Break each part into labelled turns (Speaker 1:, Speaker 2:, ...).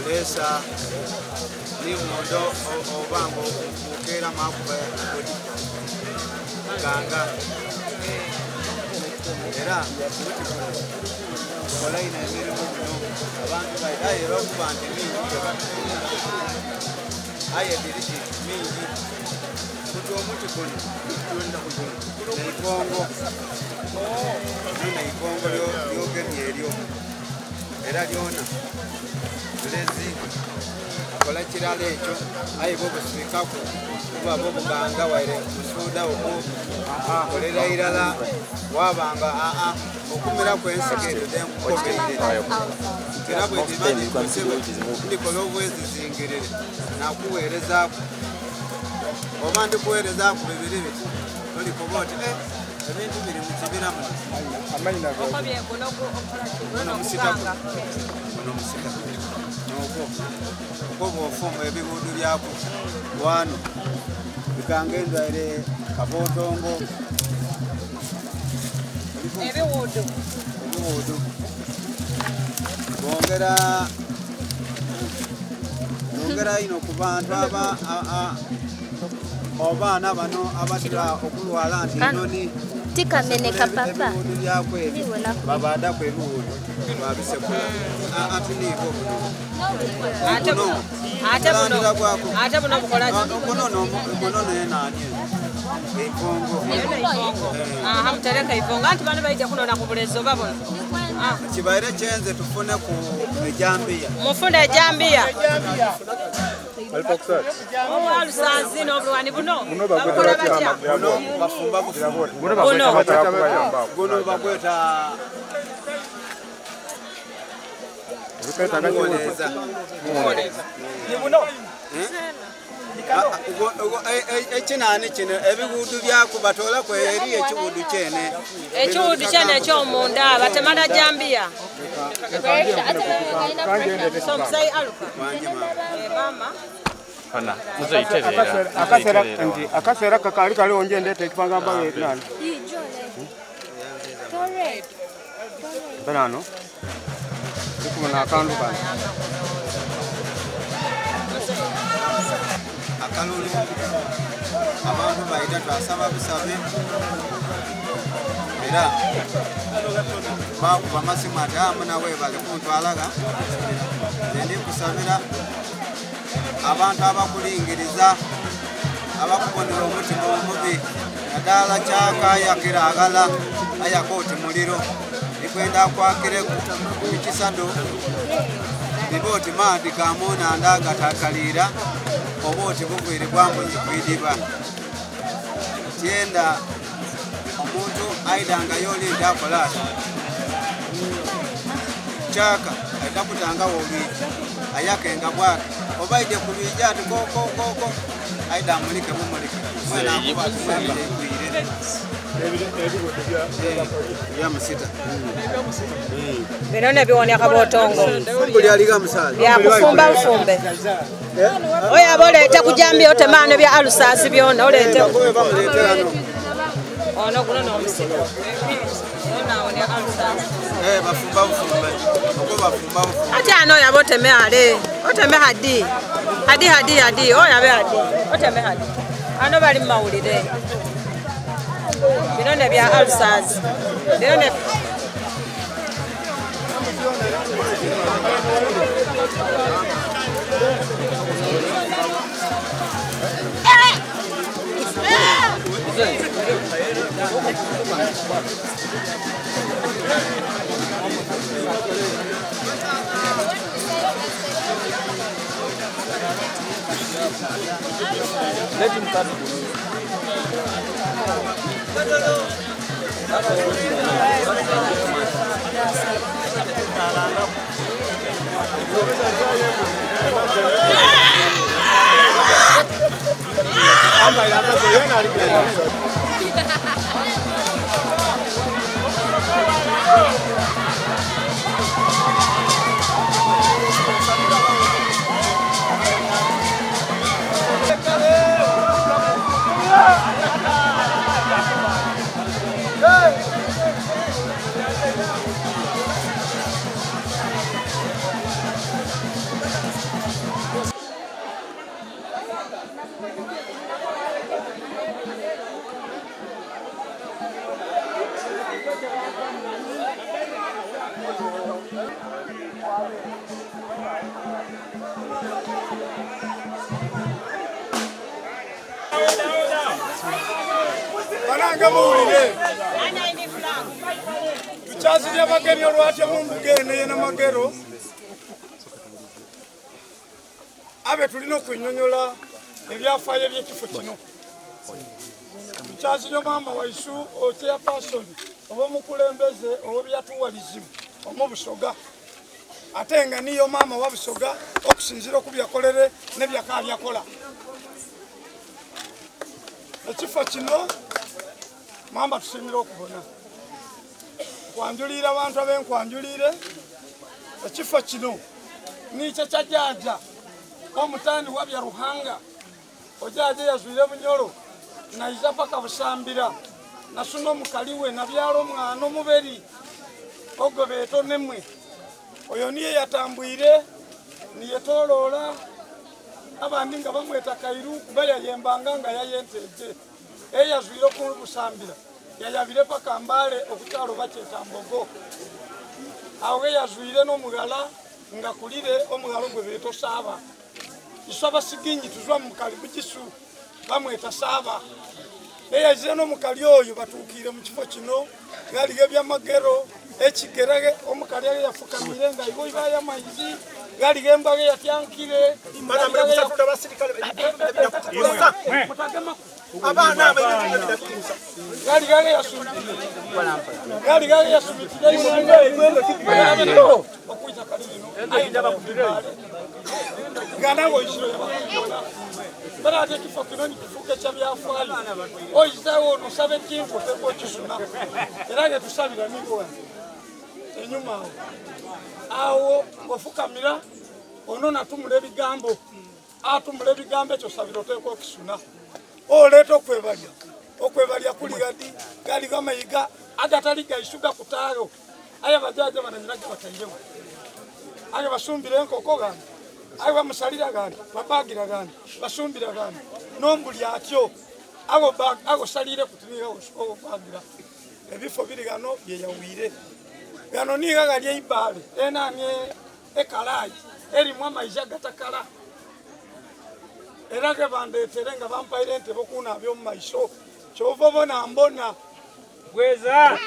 Speaker 1: pressure ni mundo obango ukera makuba ganga era kola ina emirimu muno abantu baidai bakubante mingi aye diriji mingi kuto omuti kono twenda kugono naikongo lyogemye eryo era lyona tulezi kola kirala ekyo aye bobusibikaku kuba bobuganga waire musuuda okwo kolera irala wabanga okumira kwensigere denkukomeire kira bwedimani ndikola obwezizingirire nakuweerezaku oba ndikuweerezaku bibiri biti olikoba oti ebintu biri mu kibira muno musita okwo bwofumba ebibuudu byako wano bikanga endwaire kabootongo ebiwuudu bongera ino ku bantu abaana bano abatira okulwala nti enoni
Speaker 2: tikameneka papa
Speaker 1: babadaku ebiwuudu babisekula ati nibo buno nenanye eikongo
Speaker 3: mutereka ifongo anti bano baija kunona ku bulezi oba buno
Speaker 1: kibaire kyenze tufune ku ejambiya
Speaker 3: mufune ejambiya owalusanzi n'obulwani buno bakola batya
Speaker 1: bafumba buno bagweta ekinani kino ebibuudu byaku batolaku eri ekibuudu kyene
Speaker 3: ekyomunda batemala jambiya somusayi aluka
Speaker 4: akaseera kakali kaliwo nje ndeeta ekipangamba nani benano ikubona akandu kano
Speaker 1: akalulu abantu baida twasaba busabe era bakuba amasimu ati amuna webale kuntwalaga endi kusabira abantu abakulingiriza abakubonera omutima omubi nadala kyakayakira agala ayaka oti muliro ikwenda akwakireku ekisado niba oti maadi gamunanda gatakalira oba oti bugwire bwambunyi kwidiba tyenda omuntu aidanga yolinda akolasi kyaka aida kutangawo olwigi ayakenga bwake oba ide kulwija ati koko aida amulike bumulike mwena akubatumwemire ekwire byamusita
Speaker 3: bino nebiwonya kabootongo
Speaker 1: lyaliga musaza
Speaker 3: byakufumba bufumbe oyo aba oleeta kujambia otemano bya alusasi byona oleete ono guno n'omusika onawonya alusasi
Speaker 1: bafumba bufumbe okwo bafumba bufumbe
Speaker 3: ate ano oyo aba oteme hadi oyo abe hadi oteme hadi ano bali mu mawulire bino ne bya alusasi bino ne
Speaker 5: Bananga muwulire tukyazirya bagenyi olwatya mu mbuga eno yena magero abe tulina okwenyonyola ebyafaayo by'ekifo kino tukyazirya maama waisu chairperson oba omukulembeze ow'ebyatuwalizimu omu Busoga ate nga niyo maama wa Busoga okusinziira ku byakolere ne byaka byakola ekifo kino mamba tusimira okubona kwanjulira abantu abenkwanjulire ekifo kino nikyo kyajaja omutandi wabya Ruhanga ojaja yazwire Bunyoro naiza paka Busambira nasuna omukaliwe nabyala omwana omuberi ogobeeto nemwe oyo niye yatambwire niyetoloola abandi nga bamweta Kairu kuba yayembanga nga yayenteje eyazwire ku Busambira yayabire paka Mbale okukyalo bakyeta Mbogo awo yazwire n'omugala nga kulire omugalo gwe beeto Saaba iso abasiginyi tuzwa mu Kalibu Kisu bamweta Saaba eyazire n'omukali oyo batuukire mu kifo kino galige byamagero ekigerage omukali yafukamire nga ibo ibaya maizi galige embage yatyankire abana abayingira galige yasubitire galige yasubitire okuita kalino ayinda bakubirale ganawo ishiro barate kifo kino kifuke kya byafaayo oyizawo nusabe kintu teko kisuna erage tusabira nibo enyuma awo ngofukamira ono natumule bigambo atumule bigambo ekyo sabiro teko kisuna oleto okwebalya kuli gadi gali gamayiga agatali gaisuga kutaro aya bajaja bananyiraga batairewo aya basumbire enkoko gani aya bamusalira gani bapagira gani basumbira gani nombuli atyo ago salire kutiriga obagira ebifo biri gano byeyawire gano niga gali eibale enanye ekalayi erimu amaiza gatakala era ke bandetere nga bampaire ntebo kuna byo mu maiso kyova bona mbona gweza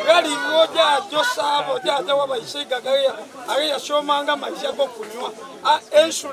Speaker 5: gali roja josabo jaja wabaisiga gaya aya shomanga maisha go kunywa ensu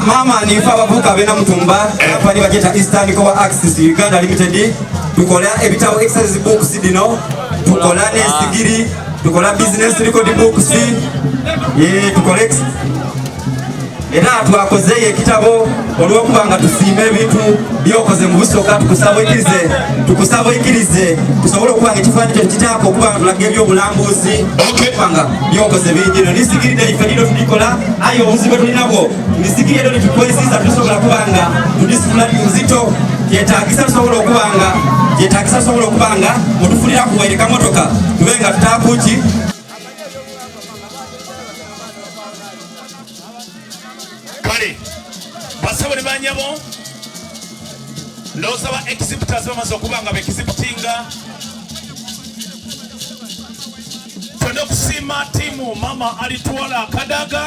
Speaker 6: mama ni fa bavuka bena mutumba pali bageta Eastern Cover Access Uganda Limited tukola ebitabo exercise books dino tukola ne sigiri tukola business record books tukola era twakozeye kitabo olwokubanga tusiime ebintu byokoze mu Busoga tukusaba ikirize tusobola okubanga ekifaananyi kyo kitako okubanga tulaga ebyobulambuzi okubanga byokoze bingi nisigiride ife lino tulikola ayo obuzibu tulinabwo nisigiri edo nitukozesa tusobola kubanga tudisipulani nzito yetagisa tusobola okubanga mutufunira kuwaireka motoka tubenga tutakuki
Speaker 7: basabone banyabo ndosaba exhibitors bamaze okubanga bekizibutinga twende okusima timu mama alitwala Kadaga